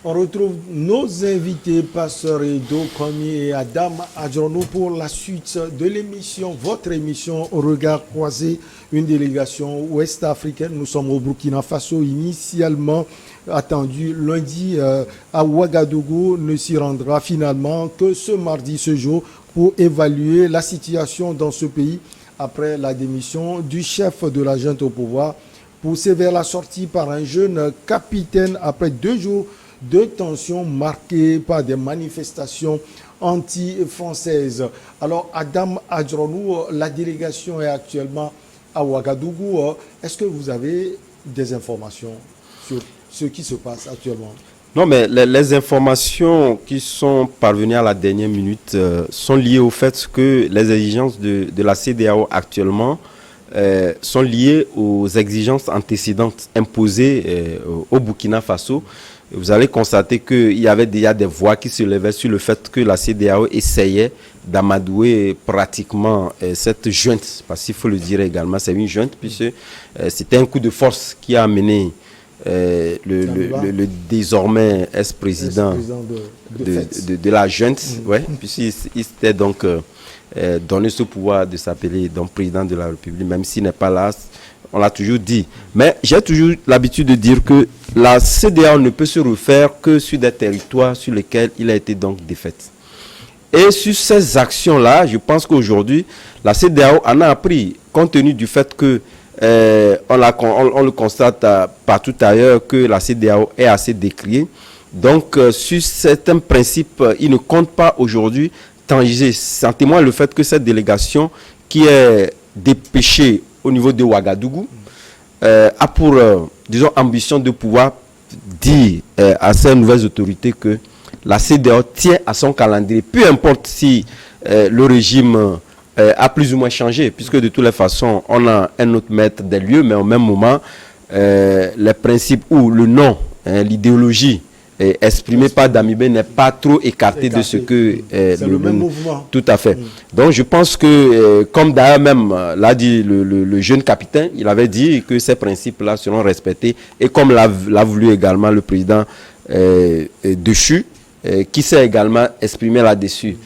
On retrouve nos invités, Pasteur Edo Komi et Adam Adjono pour la suite de l'émission, votre émission au regard croisé, une délégation ouest-africaine. Nous sommes au Burkina Faso, initialement attendu lundi à Ouagadougou, ne s'y rendra finalement que ce mardi, ce jour, pour évaluer la situation dans ce pays après la démission du chef de la junte au pouvoir, poussé vers la sortie par un jeune capitaine après 2 jours de tensions marquées par des manifestations anti-françaises. Alors, Adam Adjonou, la délégation est actuellement à Ouagadougou. Est-ce que vous avez des informations sur ce qui se passe actuellement? Non, mais les informations qui sont parvenues à la dernière minute sont liées au fait que les exigences de la CEDEAO actuellement sont liées aux exigences antécédentes imposées au Burkina Faso. Vous allez constater qu'il y avait déjà des voix qui se levaient sur le fait que la CEDEAO essayait d'amadouer pratiquement cette junte, parce qu'il faut le dire également, c'est une junte, puisque c'était un coup de force qui a amené le désormais ex-président de la junte, puisqu'il s'était donc donné ce pouvoir de s'appeler donc président de la République, même s'il n'est pas là. On l'a toujours dit. Mais j'ai toujours l'habitude de dire que la CEDEAO ne peut se refaire que sur des territoires sur lesquels il a été donc défaite. Et sur ces actions-là, je pense qu'aujourd'hui, la CEDEAO en a appris, compte tenu du fait que on le constate partout ailleurs que la CEDEAO est assez décriée. Donc, sur certains principes, il ne compte pas aujourd'hui tangiser. En témoigne le fait que cette délégation qui est dépêchée au niveau de Ouagadougou, a pour, disons, ambition de pouvoir dire à ces nouvelles autorités que la CEDEAO tient à son calendrier, peu importe si le régime a plus ou moins changé, puisque de toutes les façons, on a un autre maître des lieux, mais au même moment, les principes ou le nom, l'idéologie exprimée par Damibé n'est pas trop écarté de ce que c'est le même mouvement. Tout à fait. Donc je pense que, comme d'ailleurs même l'a dit le jeune capitaine, il avait dit que ces principes-là seront respectés, et comme l'a voulu également le président Dechu, qui s'est également exprimé là-dessus.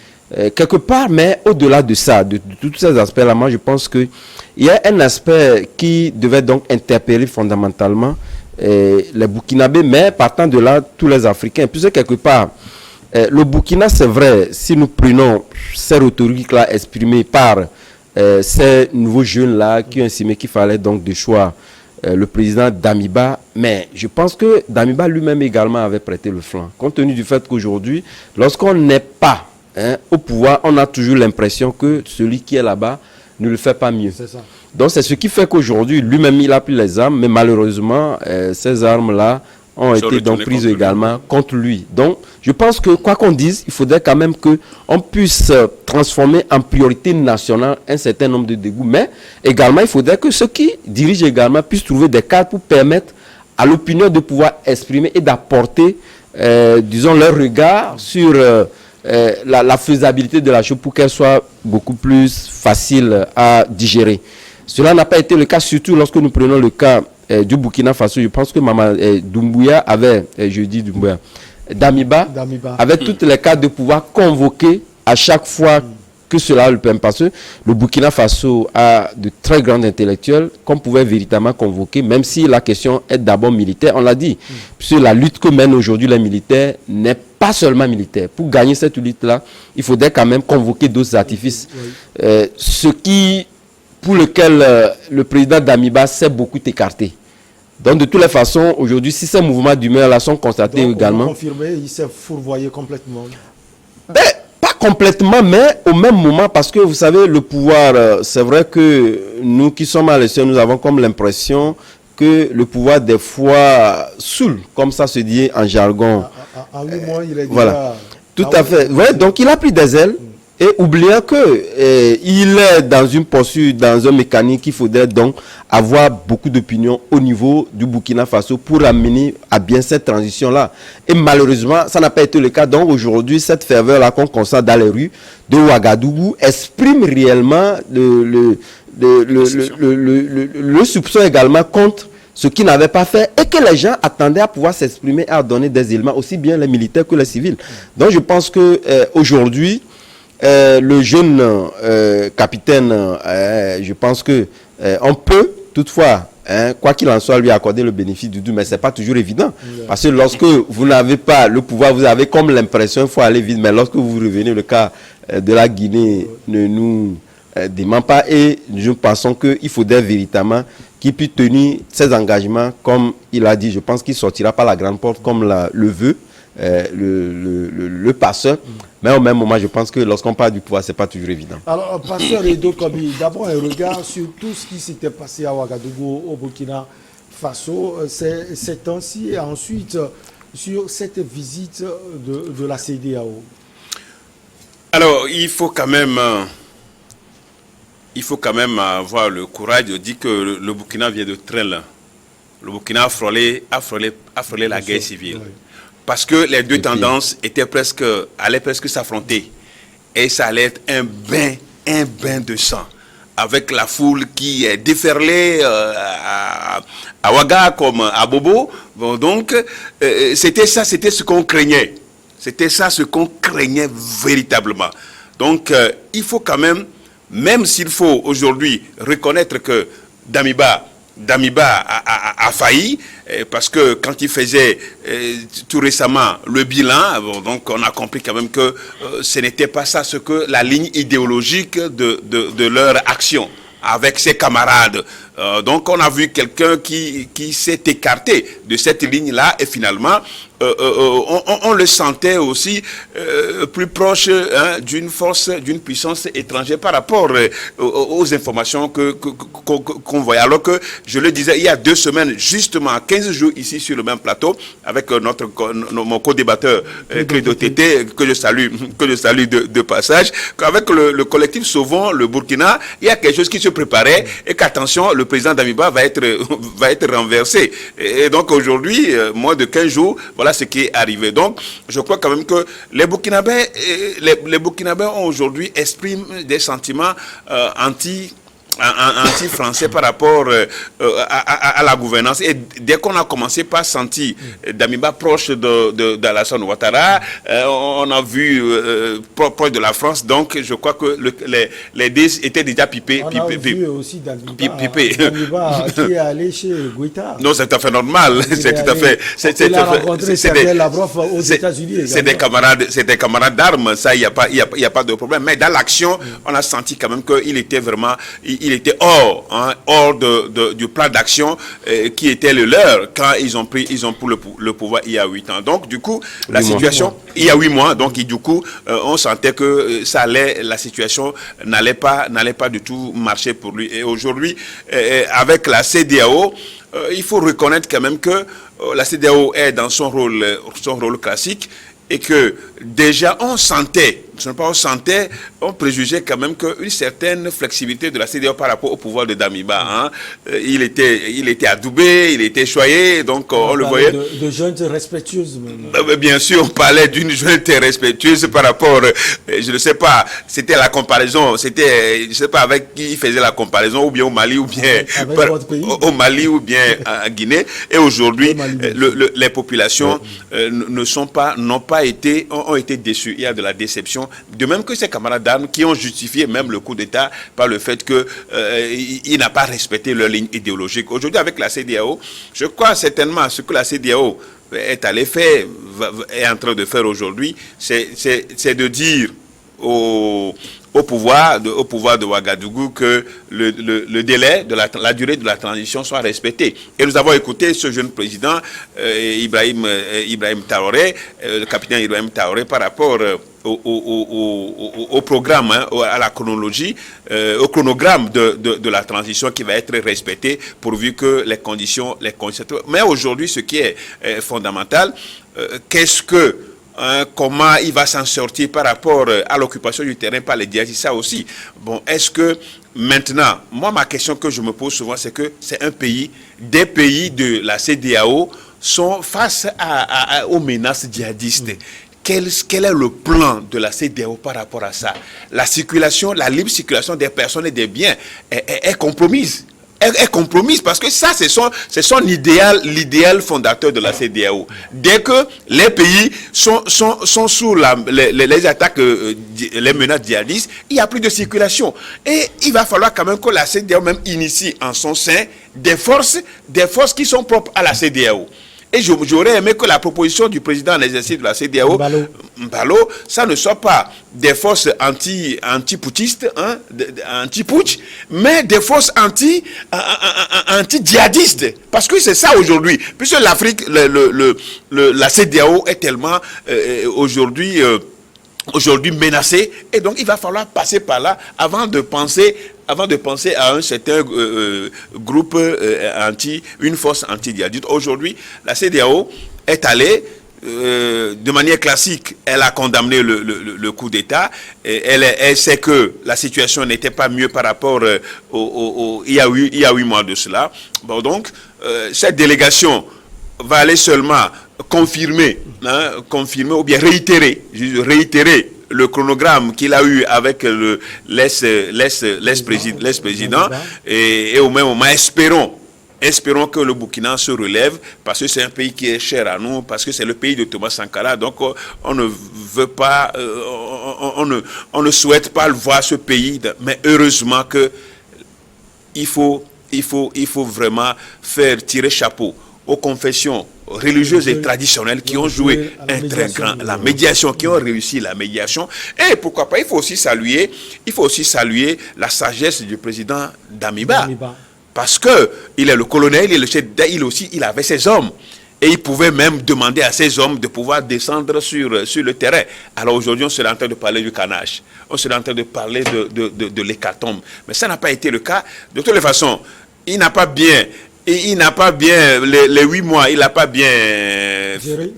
Quelque part, mais au-delà de ça, de tous ces aspects-là, moi je pense qu'il y a un aspect qui devait donc interpeller fondamentalement les Burkinabés, mais partant de là, tous les Africains. Puisque quelque part, le Burkina, c'est vrai, si nous prenons ces rhétoriques-là exprimées par ces nouveaux jeunes-là qui ont estimé qu'il fallait donc de choix le président Damiba, mais je pense que Damiba lui-même également avait prêté le flanc. Compte tenu du fait qu'aujourd'hui, lorsqu'on n'est pas au pouvoir, on a toujours l'impression que celui qui est là-bas ne le fait pas mieux. C'est ça. Donc c'est ce qui fait qu'aujourd'hui, lui-même, il a pris les armes, mais malheureusement, ces armes-là ont été donc prises également contre lui. Donc je pense que, quoi qu'on dise, il faudrait quand même qu'on puisse transformer en priorité nationale un certain nombre de dégoûts, mais également, il faudrait que ceux qui dirigent également puissent trouver des cadres pour permettre à l'opinion de pouvoir exprimer et d'apporter, disons, leur regard sur la faisabilité de la chose pour qu'elle soit beaucoup plus facile à digérer. Cela n'a pas été le cas, surtout lorsque nous prenons le cas du Burkina Faso. Je pense que Doumbouya avait, Damiba avait toutes les cartes de pouvoir convoquer à chaque fois que cela le permet. Parce que le Burkina Faso a de très grands intellectuels qu'on pouvait véritablement convoquer, même si la question est d'abord militaire, on l'a dit. Puisque la lutte que mènent aujourd'hui les militaires n'est pas seulement militaire. Pour gagner cette lutte-là, il faudrait quand même convoquer d'autres artifices. Pour lequel le président Damiba s'est beaucoup écarté. Donc de toutes les façons, aujourd'hui, si ces mouvements d'humeur-là sont constatés également... Donc, confirmé, il s'est fourvoyé complètement. Pas complètement, mais au même moment, parce que vous savez, le pouvoir, c'est vrai que nous qui sommes à l'extérieur, nous avons comme l'impression que le pouvoir des fois saoule, comme ça se dit en jargon. En 8 mois, il est déjà... Voilà, tout à fait. Ouais, donc il a pris des ailes. Et oubliant que il est dans une posture, dans un mécanisme qu'il faudrait donc avoir beaucoup d'opinions au niveau du Burkina Faso pour amener à bien cette transition-là. Et malheureusement, ça n'a pas été le cas. Donc aujourd'hui, cette ferveur-là qu'on constate dans les rues de Ouagadougou exprime réellement le soupçon également contre ce qu'ils n'avaient pas fait, et que les gens attendaient à pouvoir s'exprimer et à donner des éléments, aussi bien les militaires que les civils. Donc je pense que aujourd'hui, le jeune capitaine, je pense que on peut toutefois, quoi qu'il en soit, lui accorder le bénéfice du doute, mais ce n'est pas toujours évident. Parce que lorsque vous n'avez pas le pouvoir, vous avez comme l'impression qu'il faut aller vite, mais lorsque vous revenez, le cas de la Guinée ne nous dément pas, et nous pensons qu'il faudrait véritablement qu'il puisse tenir ses engagements, comme il a dit. Je pense qu'il sortira par la grande porte, comme le veut le passeur. Mais au même moment, je pense que lorsqu'on parle du pouvoir, ce n'est pas toujours évident. Alors, pasteur Edo Kobi, d'abord un regard sur tout ce qui s'était passé à Ouagadougou, au Burkina Faso, ces temps-ci, et ensuite sur cette visite de la CEDEAO. Alors, il faut quand même avoir le courage de dire que le Burkina vient de très loin. Le Burkina a frôlé la guerre civile. Oui. Parce que les deux tendances allaient presque s'affronter. Et ça allait être un bain de sang. Avec la foule qui est déferlée à Ouaga comme à Bobo. Bon, donc, c'était ce qu'on craignait. C'était ça ce qu'on craignait véritablement. Donc, il faut quand même s'il faut aujourd'hui reconnaître que Damiba a failli, parce que quand il faisait tout récemment le bilan, bon, donc on a compris quand même que ce n'était pas ça ce que la ligne idéologique de leur action avec ses camarades. Donc on a vu quelqu'un qui s'est écarté de cette ligne-là, et finalement on le sentait aussi plus proche d'une force, d'une puissance étrangère par rapport aux informations qu'on voyait. Alors que, je le disais, il y a 2 semaines, justement, 15 jours ici sur le même plateau, avec mon co-débatteur Credo Tété, que je salue de passage, qu'avec le collectif Sauvons le Burkina, il y a quelque chose qui se préparait, et qu'attention, le président Damiba va être renversé. Et donc aujourd'hui, moins de 15 jours, voilà ce qui est arrivé. Donc, je crois quand même que les Burkinabés aujourd'hui expriment des sentiments anti-français par rapport à la gouvernance. Et dès qu'on a commencé par sentir Damiba proche d'Alassane Ouattara, on a vu proche de la France. Donc, je crois que les dés étaient déjà pipés. On a vu aussi Damiba qui est allé chez Guita. Non, c'est tout à fait normal. C'est tout à fait. Il a rencontré Sergei Lavrov aux États-Unis. C'est des camarades d'armes. Ça, il n'y a pas de problème. Mais dans l'action, on a senti quand même qu'il était vraiment... Il était hors du plan d'action qui était le leur quand ils ont pris le pouvoir il y a 8 ans. Donc, du coup, la situation, il y a 8 mois, donc du coup, on sentait que la situation n'allait pas du tout marcher pour lui. Et aujourd'hui, avec la CEDEAO, il faut reconnaître quand même que la CEDEAO est dans son rôle classique, et que déjà on préjugeait quand même qu'une certaine flexibilité de la CEDEAO par rapport au pouvoir de Damiba. Il était adoubé, il était choyé, donc on le voyait. De junte respectueuse. Bien sûr, on parlait d'une junte respectueuse par rapport, je ne sais pas, c'était la comparaison, je ne sais pas avec qui il faisait la comparaison, ou bien au Mali, ou bien au Mali, ou bien en Guinée. Et aujourd'hui, les populations ont été déçues. Il y a de la déception. De même que ces camarades d'armes qui ont justifié même le coup d'État par le fait qu'il n'a pas respecté leur ligne idéologique. Aujourd'hui, avec la CEDEAO, je crois certainement ce que la CEDEAO est en train de faire aujourd'hui, c'est de dire au pouvoir de Ouagadougou que le délai la durée de la transition soit respectée. Et nous avons écouté ce jeune président Ibrahim Traoré, le capitaine Ibrahim Traoré, par rapport au programme, à la chronologie, au chronogramme de la transition qui va être respecté pourvu que les conditions. Mais aujourd'hui, ce qui est fondamental, comment il va s'en sortir par rapport à l'occupation du terrain par les djihadistes, ça aussi. Bon, est-ce que maintenant, moi ma question que je me pose souvent, c'est que c'est des pays de la CEDEAO sont face aux menaces djihadistes. Quel est le plan de la CEDEAO par rapport à ça? La libre circulation des personnes et des biens est compromise. est compromise parce que ça, c'est son idéal, l'idéal fondateur de la CEDEAO. Dès que les pays sont sous les attaques, les menaces djihadistes, il n'y a plus de circulation. Et il va falloir quand même que la CEDEAO même initie en son sein des forces qui sont propres à la CEDEAO. Et j'aurais aimé que la proposition du président en exercice de la CEDEAO, Mbalo, ça ne soit pas des forces anti-putschistes, hein, anti-putsch, mais des forces anti-djihadistes. Parce que c'est ça aujourd'hui. Puisque l'Afrique, la CEDEAO est tellement aujourd'hui menacée. Et donc, il va falloir passer par là avant de penser à un certain groupe une force anti-djihadiste. Aujourd'hui, la CEDEAO est allée de manière classique, elle a condamné le coup d'État. Elle sait que la situation n'était pas mieux par rapport il y a 8 mois de cela. Bon, donc, cette délégation va aller seulement confirmer ou bien réitérer le chronogramme qu'il a eu avec l'ex-président et au même moment espérons que le Burkina se relève parce que c'est un pays qui est cher à nous, parce que c'est le pays de Thomas Sankara, donc on ne veut pas on ne souhaite pas le voir ce pays, mais heureusement que il faut vraiment faire tirer chapeau aux confessions religieuses et traditionnelles qui ont joué un très grand, la médiation, qui ont réussi la médiation. Et pourquoi pas, il faut aussi saluer la sagesse du président Damiba. Parce que il est le colonel, il est le chef d'État, il avait ses hommes. Et il pouvait même demander à ses hommes de pouvoir descendre sur le terrain. Alors aujourd'hui, on serait en train de parler du canage. On serait en train de parler de l'hécatombe. Mais ça n'a pas été le cas. De toutes les façons, il n'a pas bien les 8 mois, il n'a pas bien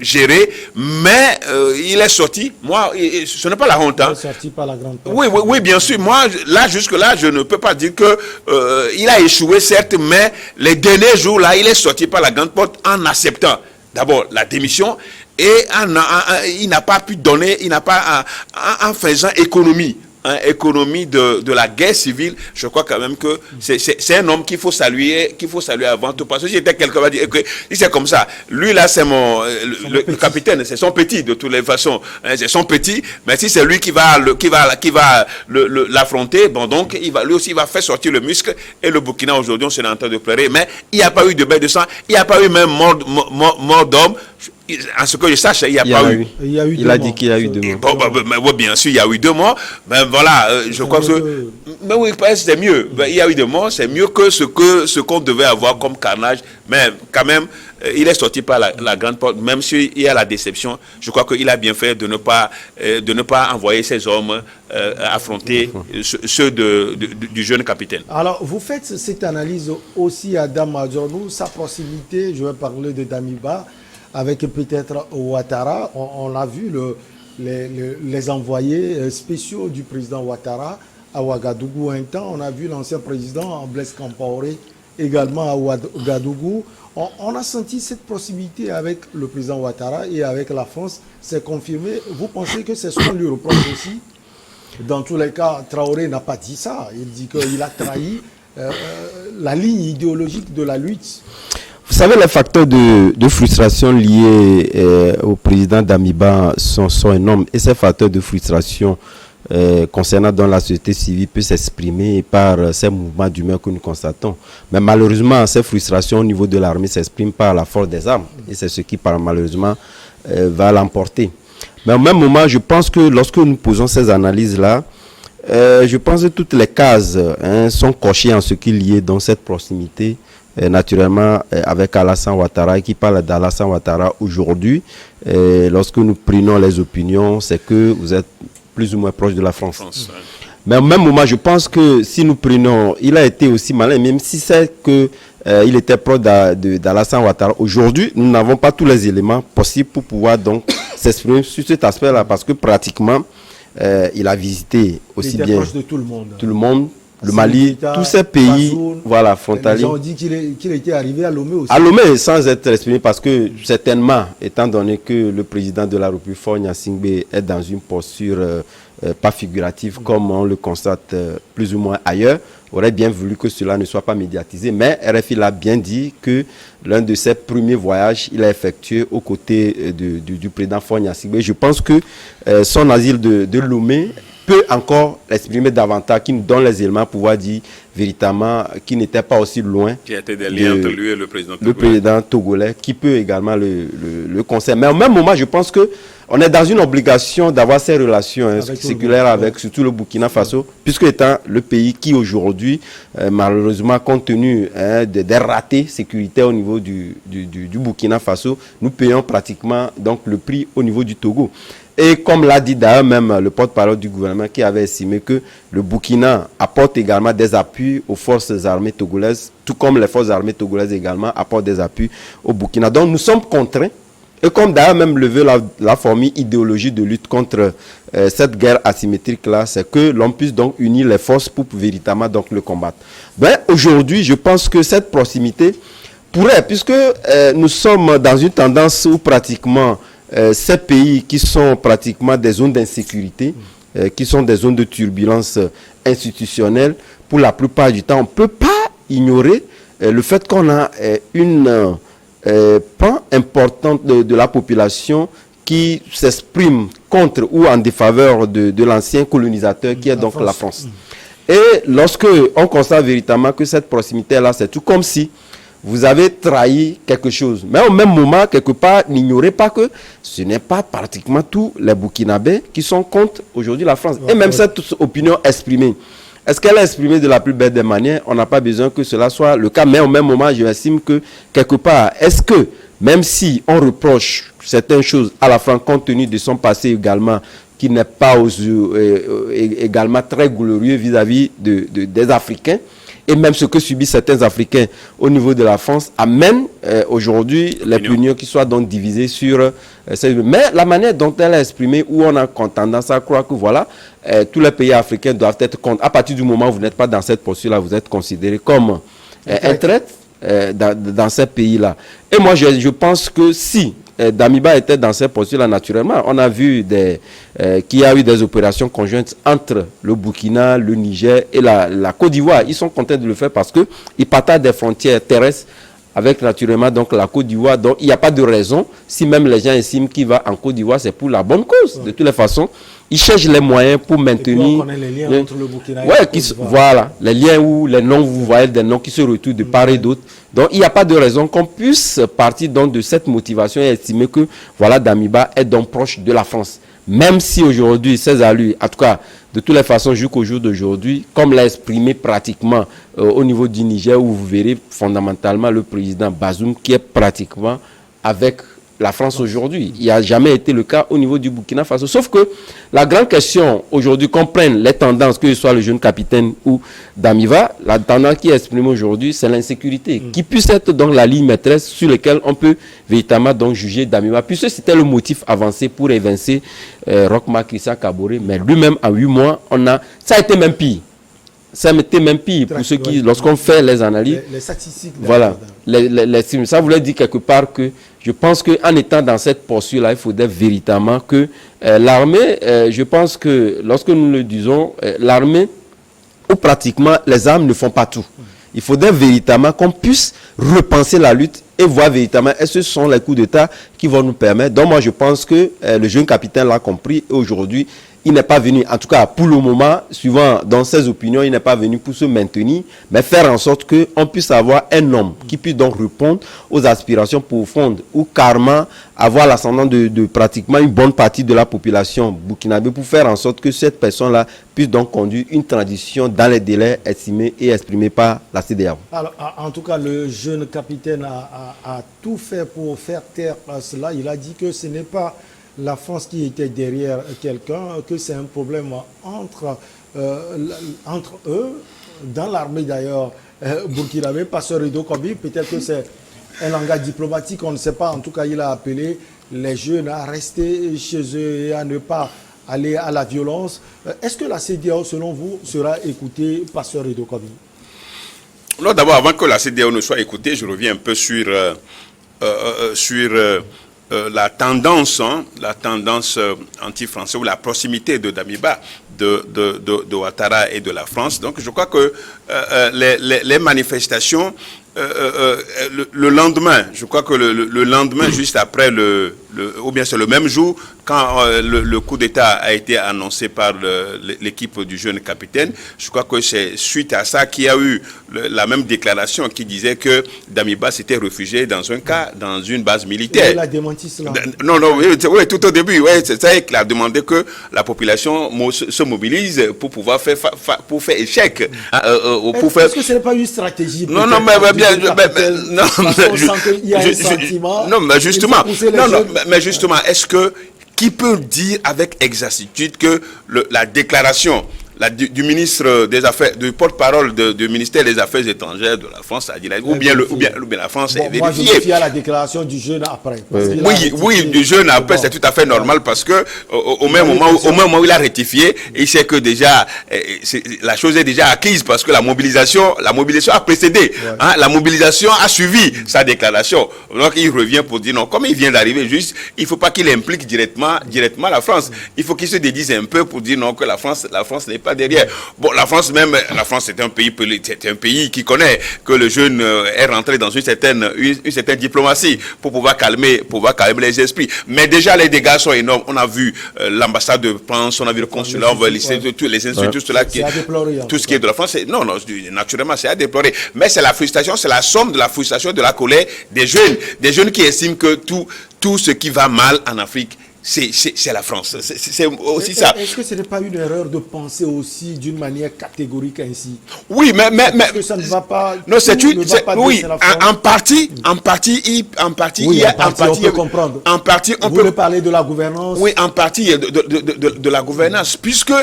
géré, mais il est sorti. Moi, ce n'est pas la honte. Hein. Il est sorti par la grande porte. Oui, bien sûr. Moi, jusque-là, je ne peux pas dire que il a échoué, certes, mais les derniers jours, là, il est sorti par la grande porte en acceptant d'abord la démission et il n'a pas pu donner, en faisant économie de la guerre civile. Je crois quand même que c'est un homme qu'il faut saluer avant tout, parce que si j'étais quelqu'un va dire que si c'est comme ça, lui là c'est le capitaine, c'est son petit de toutes les façons, hein, c'est son petit, mais si c'est lui qui va l'affronter, bon, donc lui aussi il va faire sortir le muscle. Et le Burkina aujourd'hui on s'est en train de pleurer, mais il n'y a pas eu de bain de sang, il n'y a pas eu même mort d'homme. En ce que je sache, il n'y a pas eu. Il a dit qu'il y a eu 2 morts. Oui, bien sûr, il y a eu 2 morts. Mais voilà, je crois que. Mais oui, c'est mieux. Il y a eu 2 morts, c'est mieux que ce qu'on devait avoir comme carnage. Mais quand même, il est sorti par la grande porte. Même s'il y a la déception, je crois qu'il a bien fait de ne pas envoyer ses hommes affronter ceux du jeune capitaine. Alors, vous faites cette analyse aussi à Adam Adjornou, sa proximité, je vais parler de Damiba, avec peut-être Ouattara. On a vu les envoyés spéciaux du président Ouattara à Ouagadougou un temps. On a vu l'ancien président Blaise Compaoré également à Ouagadougou. On a senti cette proximité avec le président Ouattara et avec la France. C'est confirmé. Vous pensez que c'est ce qu'on lui reproche aussi? Dans tous les cas, Traoré n'a pas dit ça. Il dit qu'il a trahi la ligne idéologique de la lutte. Vous savez, les facteurs de frustration liés au président Damiba sont énormes. Et ces facteurs de frustration concernant dans la société civile peuvent s'exprimer par ces mouvements d'humeur que nous constatons. Mais malheureusement, ces frustrations au niveau de l'armée s'expriment par la force des armes. Et c'est ce qui, malheureusement, va l'emporter. Mais au même moment, je pense que lorsque nous posons ces analyses-là, je pense que toutes les cases sont cochées en ce qui est lié dans cette proximité. Naturellement avec Alassane Ouattara, qui parle d'Alassane Ouattara aujourd'hui. Lorsque nous prenons les opinions, c'est que vous êtes plus ou moins proche de la France. Mais au même moment, je pense que si nous prenons, il a été aussi malin, même si c'est que il était proche d'Alassane Ouattara. Aujourd'hui, nous n'avons pas tous les éléments possibles pour pouvoir donc s'exprimer sur cet aspect-là, parce que pratiquement, il a visité aussi bien proche de tout le monde. Tout le monde. Le Mali, tous ces pays, voilà, frontaliers. Ils ont dit qu'il était arrivé à Lomé aussi. À Lomé, sans être exprimé, parce que certainement, étant donné que le président de la République, Faure Gnassingbé, est dans une posture pas figurative, comme on le constate plus ou moins ailleurs. aurait bien voulu que cela ne soit pas médiatisé. Mais RFI l'a bien dit que l'un de ses premiers voyages, il a effectué aux côtés du président Faure Gnassingbé. Je pense que son asile de Lomé peut encore l'exprimer davantage, qui nous donne les éléments pour pouvoir dire véritablement qu'il n'était pas aussi loin. Qui a été des liens entre lui et le président togolais, qui peut également le concerner. Mais au même moment, je pense que on est dans une obligation d'avoir ces relations séculaires avec surtout le Burkina Faso, puisque étant le pays qui aujourd'hui, malheureusement, compte tenu des ratés sécuritaires au niveau du Burkina Faso, nous payons pratiquement donc le prix au niveau du Togo. Et comme l'a dit d'ailleurs même le porte-parole du gouvernement qui avait estimé que le Burkina apporte également des appuis aux forces armées togolaises, tout comme les forces armées togolaises également apportent des appuis au Burkina. Donc nous sommes contraints, et comme d'ailleurs même le veut la formule idéologie de lutte contre cette guerre asymétrique-là, c'est que l'on puisse donc unir les forces pour véritablement donc le combattre. Ben, aujourd'hui, je pense que cette proximité pourrait, puisque nous sommes dans une tendance où pratiquement ces pays qui sont pratiquement des zones d'insécurité, qui sont des zones de turbulence institutionnelle, pour la plupart du temps, on ne peut pas ignorer le fait qu'on a une part importante de la population qui s'exprime contre ou en défaveur de l'ancien colonisateur qui est donc la France. Et lorsque on constate véritablement que cette proximité-là, c'est tout comme si vous avez trahi quelque chose. Mais au même moment, quelque part, n'ignorez pas que ce n'est pas pratiquement tous les Burkinabés qui sont contre aujourd'hui la France. Et même cette opinion exprimée. Est-ce qu'elle est exprimée de la plus belle des manières? On n'a pas besoin que cela soit le cas. Mais au même moment, je estime que quelque part, est-ce que, même si on reproche certaines choses à la France, compte tenu de son passé également, qui n'est pas également très glorieux vis-à-vis des Africains, et même ce que subissent certains Africains au niveau de la France, amène aujourd'hui l'opinion qui soit donc divisée sur... mais la manière dont elle est exprimée, où on a tendance à croire que voilà, tous les pays africains doivent être contre. À partir du moment où vous n'êtes pas dans cette posture-là, vous êtes considéré comme un traître dans ces pays-là. Et moi, je pense que si Damiba était dans cette posture-là naturellement, on a vu qu'il y a eu des opérations conjointes entre le Burkina, le Niger et la Côte d'Ivoire. Ils sont contents de le faire parce qu'ils partagent des frontières terrestres avec naturellement donc la Côte d'Ivoire. Donc il n'y a pas de raison, si même les gens estiment qu'il va en Côte d'Ivoire, c'est pour la bonne cause. De toutes les façons, ils cherchent les moyens pour maintenir... Et puis on connaît les liens entre le Burkina et la Côte d'Ivoire. Voilà, les liens où les noms, vous voyez des noms qui se retrouvent de part et d'autre. Donc il n'y a pas de raison qu'on puisse partir donc de cette motivation et estimer que voilà, Damiba est donc proche de la France. Même si aujourd'hui, César lui, en tout cas, de toutes les façons, jusqu'au jour d'aujourd'hui, comme l'a exprimé pratiquement au niveau du Niger, où vous verrez fondamentalement le président Bazoum qui est pratiquement avec la France aujourd'hui. Il n'y a jamais été le cas au niveau du Burkina Faso. Sauf que la grande question aujourd'hui, qu'on prenne les tendances, que ce soit le jeune capitaine ou Damiba, la tendance qui est exprimée aujourd'hui, c'est l'insécurité. Qui puisse être donc la ligne maîtresse sur laquelle on peut véritablement donc juger Damiba. Puisque c'était le motif avancé pour évincer Roch-Marc Christian Kaboré. Mais lui-même, en 8 mois, ça a été même pire. Ça m'était même pire pour ceux qui, lorsqu'on fait les analyses, les statistiques. Voilà, ça voulait dire quelque part que je pense qu'en étant dans cette posture-là, il faudrait véritablement que l'armée, je pense que lorsque nous le disons, l'armée, où pratiquement les armes ne font pas tout. Il faudrait véritablement qu'on puisse repenser la lutte et voir véritablement est-ce que ce sont les coups d'État qui vont nous permettre. Donc moi je pense que le jeune capitaine l'a compris et aujourd'hui, il n'est pas venu, en tout cas pour le moment, suivant dans ses opinions, il n'est pas venu pour se maintenir, mais faire en sorte qu'on puisse avoir un homme qui puisse donc répondre aux aspirations profondes ou carrément avoir l'ascendant de pratiquement une bonne partie de la population burkinabé pour faire en sorte que cette personne-là puisse donc conduire une transition dans les délais estimés et exprimés par la CEDEAO. Alors, en tout cas, le jeune capitaine a tout fait pour faire taire cela. Il a dit que ce n'est pas la France qui était derrière quelqu'un, que c'est un problème entre eux, dans l'armée d'ailleurs, burkinabé, Passeur Ido Kobi, peut-être que c'est un langage diplomatique, on ne sait pas, en tout cas il a appelé les jeunes à rester chez eux et à ne pas aller à la violence. Est-ce que la CEDEAO, selon vous, sera écoutée, Passeur Ido Kobi? Non, d'abord, avant que la CEDEAO ne soit écoutée, je reviens un peu sur la tendance anti-française ou la proximité de Damiba, de Ouattara et de la France. Donc je crois que les manifestations, le lendemain, je crois que le lendemain, juste après ou bien c'est le même jour, quand le coup d'État a été annoncé par l'équipe du jeune capitaine, je crois que c'est suite à ça qu'il y a eu la même déclaration qui disait que Damiba s'était réfugié dans une base militaire. Il a démenti cela. Non, oui, tout au début, c'est ça qu'il a demandé que la population se mobilise pour pouvoir faire échec. Est-ce que ce n'est pas une stratégie? Non, mais justement, est-ce que qui peut dire avec exactitude que la déclaration du ministre des Affaires, du porte-parole du ministère des Affaires étrangères de la France, ou bien la France est vérifiée. Moi, je me fie à la déclaration du jeune après. Oui, du jeune après, c'est tout à fait normal parce que au même moment où il a rectifié, il sait que déjà la chose est déjà acquise parce que la mobilisation a précédé. Hein, la mobilisation a suivi sa déclaration. Donc il revient pour dire non, comme il vient d'arriver juste, il ne faut pas qu'il implique directement la France. Il faut qu'il se dédise un peu pour dire non que la France n'est pas derrière. Bon, la France c'est un pays qui connaît que le jeune est rentré dans une certaine diplomatie pour pouvoir calmer les esprits. Mais déjà les dégâts sont énormes. On a vu l'ambassade de France, on a vu le consulat, on va lister tous les instituts, tout cela tout ce qui est de la France. Non, naturellement c'est à déplorer. Mais c'est la frustration, c'est la somme de la frustration, de la colère des jeunes qui estiment que tout ce qui va mal en Afrique, c'est la France. C'est aussi ça. Est-ce que ce n'est pas une erreur de penser aussi d'une manière catégorique ainsi? Oui, mais parce que ça ne va pas. Non, oui, en partie, on peut comprendre. En partie, on peut parler de la gouvernance. Oui, en partie de la gouvernance, puisque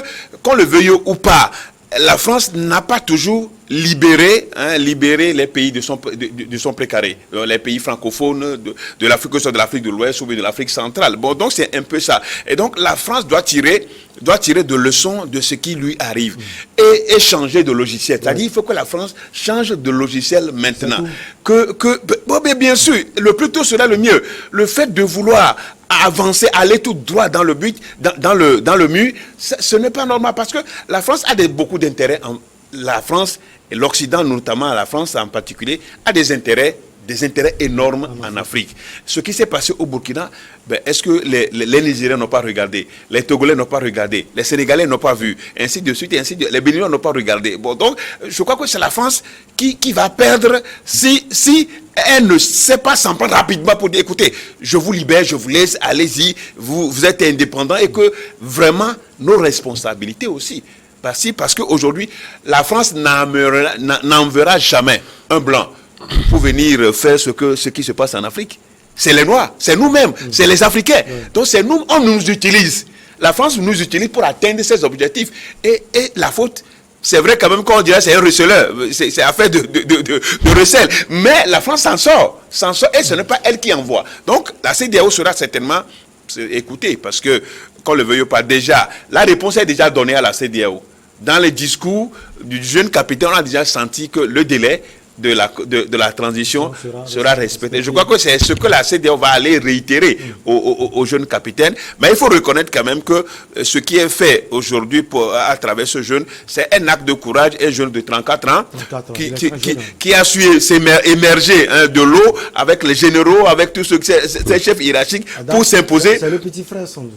qu'on le veuille ou pas, la France n'a pas toujours libéré les pays de son précaré, les pays francophones de l'Afrique, que ce soit de l'Afrique de l'Ouest ou de l'Afrique centrale. Bon, donc c'est un peu ça. Et donc la France doit tirer de leçons de ce qui lui arrive et changer de logiciel. C'est-à-dire il faut que la France change de logiciel maintenant. Bien sûr, le plus tôt sera le mieux. Le fait de vouloir avancer, aller tout droit dans le but, dans le mur, ce n'est pas normal parce que la France a beaucoup d'intérêts. La France et l'Occident, notamment la France en particulier, a des intérêts énormes en Afrique. Ce qui s'est passé au Burkina, est-ce que les Nigériens n'ont pas regardé, les Togolais n'ont pas regardé, les Sénégalais n'ont pas vu, ainsi de suite, les Béninois n'ont pas regardé. Bon, donc, je crois que c'est la France qui va perdre si elle ne sait pas s'en prendre rapidement pour dire, écoutez, je vous libère, je vous laisse, allez-y, vous êtes indépendants et que vraiment nos responsabilités aussi. Parce qu'aujourd'hui, la France n'enverra jamais un blanc pour venir faire ce qui se passe en Afrique. C'est les Noirs, c'est nous-mêmes, c'est les Africains. Donc c'est nous, on nous utilise. La France nous utilise pour atteindre ses objectifs. Et la faute, c'est vrai quand même qu'on dirait c'est un receleur, c'est affaire de recel. Mais la France s'en sort et ce n'est pas elle qui envoie. Donc la CEDEAO sera certainement écoutée parce que, qu'on le veuille pas, déjà, la réponse est déjà donnée à la CEDEAO. Dans les discours du jeune capitaine, on a déjà senti que le délai de la transition sera respecté. Je crois que c'est ce que la CEDEAO va aller réitérer aux jeunes capitaines. Mais il faut reconnaître quand même que ce qui est fait aujourd'hui à travers ce jeune, c'est un acte de courage, un jeune de 34 ans qui a su émerger de l'eau avec les généraux, avec tous ces chefs hiérarchiques pour s'imposer. C'est le petit frère sans doute.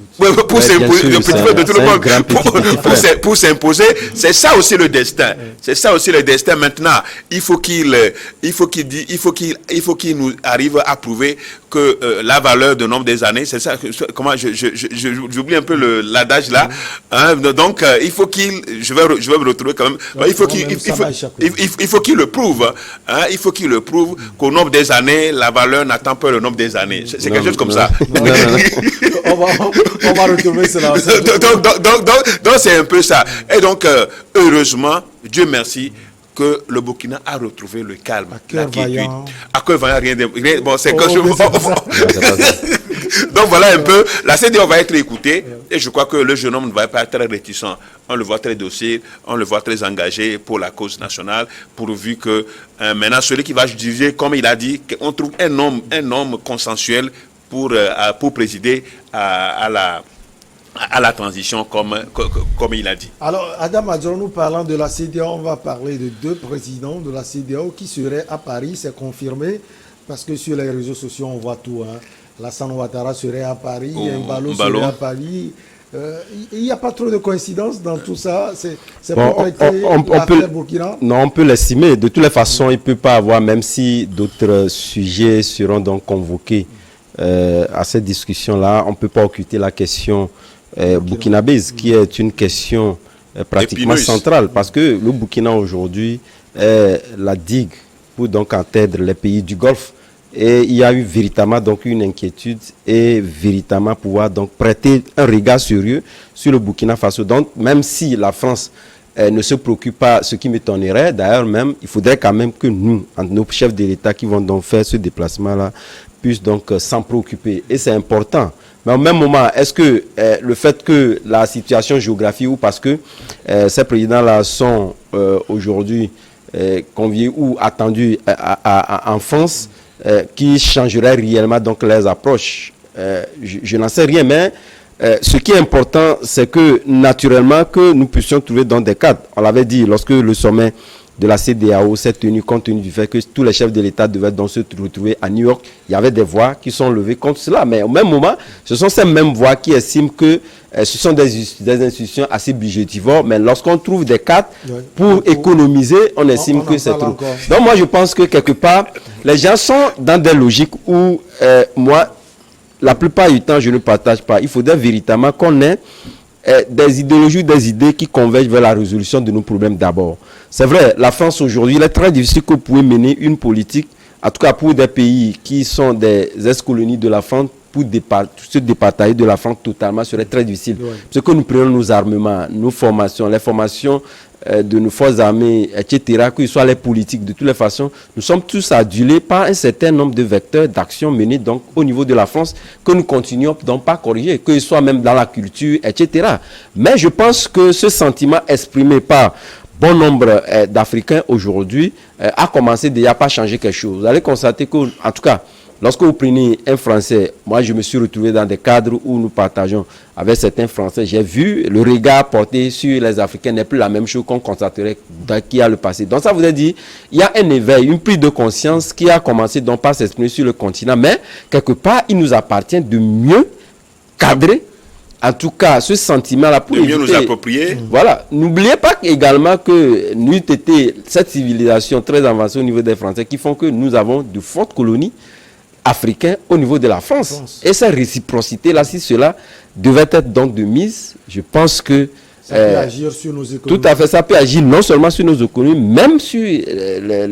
Pour s'imposer, le petit frère de tout le monde. Pour s'imposer, c'est ça aussi le destin. C'est ça aussi le destin. Maintenant, il faut qu'il nous arrive à prouver que la valeur de nombre des années, c'est ça. Comment j'oublie un peu l'adage là. Hein, donc il faut je vais me retrouver quand même. Il faut qu'il le prouve. Hein, il faut qu'il le prouve qu'au nombre des années, la valeur n'attend pas le nombre des années. C'est quelque chose comme ça. On va retrouver cela. Donc c'est un peu ça. Et donc heureusement, Dieu merci, que le Burkina a retrouvé le calme, la quiétude. À cœur vaillant, rien. Bon, c'est que donc voilà un peu. La CEDEAO va être écoutée et je crois que le jeune homme ne va pas être très réticent. On le voit très docile, on le voit très engagé pour la cause nationale, pourvu que maintenant celui qui va juger, comme il a dit, qu'on trouve un homme consensuel pour présider à la transition, comme il a dit. Alors, Adam Adjorno, parlant de la CEDEAO, on va parler de 2 présidents de la CEDEAO qui seraient à Paris, c'est confirmé, parce que sur les réseaux sociaux, on voit tout. Lassana Ouattara serait à Paris, Embalo serait à Paris. Il n'y a pas trop de coïncidences dans tout ça. C'est bon, pour l'affaire Burkina. Non, on peut l'estimer. De toutes les façons, il ne peut pas avoir, même si d'autres sujets seront donc convoqués à cette discussion-là, on ne peut pas occulter la question burkinabèse, qui est une question pratiquement centrale, parce que le Burkina aujourd'hui est la digue pour donc atteindre les pays du Golfe. Et il y a eu véritablement donc une inquiétude et véritablement pouvoir donc prêter un regard sérieux sur le Burkina Faso. Donc même si la France ne se préoccupe pas, ce qui m'étonnerait d'ailleurs même, il faudrait quand même que nous, nos chefs de l'État qui vont donc faire ce déplacement-là, puissent donc s'en préoccuper. Et c'est important. Mais au même moment, est-ce que le fait que la situation géographique, ou parce que ces présidents-là sont aujourd'hui conviés ou attendus en France, qui changerait réellement donc les approches. Je n'en sais rien, mais ce qui est important, c'est que naturellement que nous puissions trouver dans des cadres. On l'avait dit lorsque le sommet de la CEDEAO s'est tenu, compte tenu du fait que tous les chefs de l'État devaient donc se retrouver à New York. Il y avait des voix qui sont levées contre cela, mais au même moment, ce sont ces mêmes voix qui estiment que ce sont des institutions assez budgétivores, mais lorsqu'on trouve des cadres pour économiser, on estime que c'est trop. Donc moi, je pense que quelque part, les gens sont dans des logiques où, moi, la plupart du temps, je ne partage pas. Il faudrait véritablement qu'on ait des idéologies, des idées qui convergent vers la résolution de nos problèmes d'abord. C'est vrai, la France aujourd'hui, il est très difficile que vous pouvez mener une politique, en tout cas pour des pays qui sont des ex-colonies de la France, pour se départager de la France totalement serait très difficile. Parce que nous prenons nos armements, nos formations, les formations de nos forces armées, etc., que ce soit les politiques, de toutes les façons, nous sommes tous adulés par un certain nombre de vecteurs d'action menés donc au niveau de la France, que nous continuons donc pas corriger, que ce soit même dans la culture, etc. Mais je pense que ce sentiment exprimé par bon nombre d'Africains aujourd'hui a commencé déjà par changer quelque chose. Vous allez constater que, en tout cas, lorsque vous prenez un Français, moi je me suis retrouvé dans des cadres où nous partageons avec certains Français, j'ai vu le regard porté sur les Africains n'est plus la même chose qu'on constaterait qu'il y a le passé. Donc ça voudrait dire il y a un éveil, une prise de conscience qui a commencé donc par s'exprimer sur le continent, mais quelque part il nous appartient de mieux cadrer, en tout cas ce sentiment-là pour mieux nous approprier. Voilà. N'oubliez pas également que nous été cette civilisation très avancée au niveau des Français qui font que nous avons de fortes colonies africains au niveau de la France. Et cette réciprocité-là, si cela devait être donc de mise, je pense que ça peut agir sur nos économies. Tout à fait, ça peut agir non seulement sur nos économies, même sur les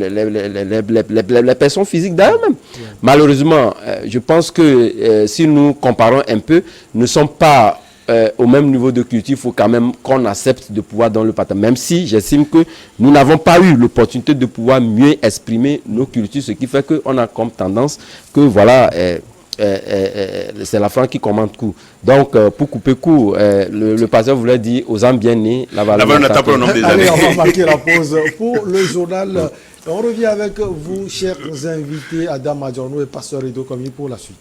personnes physiques d'ailleurs même. Malheureusement, je pense que si nous comparons un peu, nous ne sommes pas au même niveau de culture. Il faut quand même qu'on accepte de pouvoir dans le partage. Même si j'estime que nous n'avons pas eu l'opportunité de pouvoir mieux exprimer nos cultures, ce qui fait qu'on a comme tendance que voilà, c'est la France qui commande coup. Donc, pour couper court, le pasteur voulait dire aux âmes bien nées, la valeur n'a pas le nombre des années. années. Allez, on va marquer la pause pour le journal. On revient avec vous, chers invités, Adam Adjorno et pasteur Edo Komi pour la suite.